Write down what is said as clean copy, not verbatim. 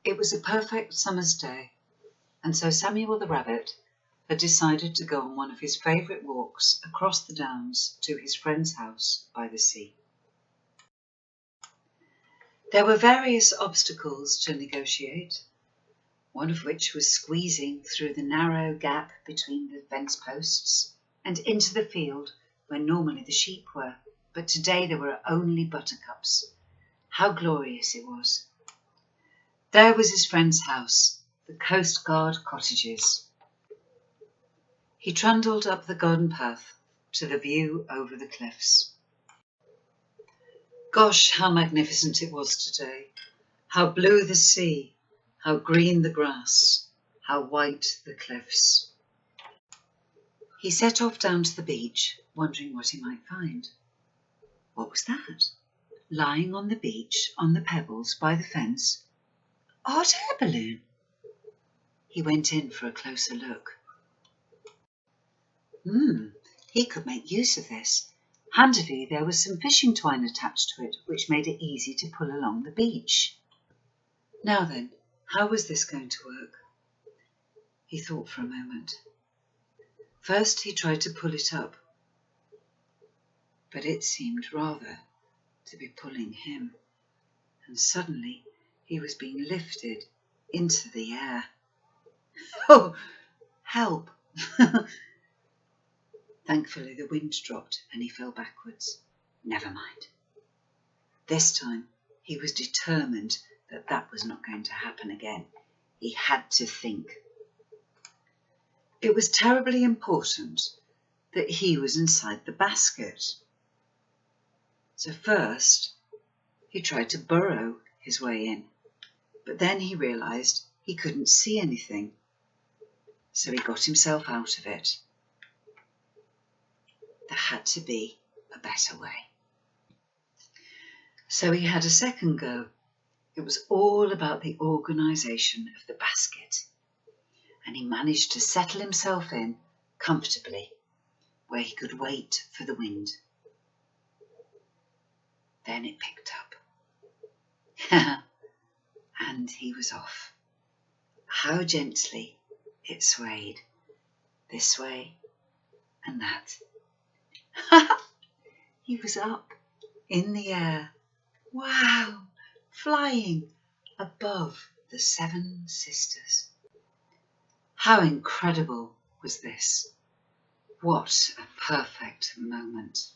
It was a perfect summer's day, and so Samuel the rabbit had decided to go on one of his favourite walks across the downs to his friend's house by the sea. There were various obstacles to negotiate, one of which was squeezing through the narrow gap between the fence posts and into the field where normally the sheep were, but today there were only buttercups. How glorious it was! There was his friend's house, the Coast Guard cottages. He trundled up the garden path to the view over the cliffs. Gosh, how magnificent it was today! How blue the sea, how green the grass, how white the cliffs. He set off down to the beach, wondering what he might find. What was that? Lying on the beach, on the pebbles by the fence? A hot air balloon. He went in for a closer look. He could make use of this. Handily, there was some fishing twine attached to it, which made it easy to pull along the beach. Now then, how was this going to work? He thought for a moment. First, he tried to pull it up, but it seemed rather to be pulling him, and suddenly he was being lifted into the air. Oh, help! Thankfully, the wind dropped and he fell backwards. Never mind. This time, he was determined that that was not going to happen again. He had to think. It was terribly important that he was inside the basket. So first, he tried to burrow his way in, but then he realised he couldn't see anything. So he got himself out of it. There had to be a better way. So he had a second go. It was all about the organisation of the basket, and he managed to settle himself in comfortably where he could wait for the wind. Then it picked up. And he was off. How gently it swayed, this way and that. He was up in the air. Wow! Flying above the Seven Sisters. How incredible was this? What a perfect moment.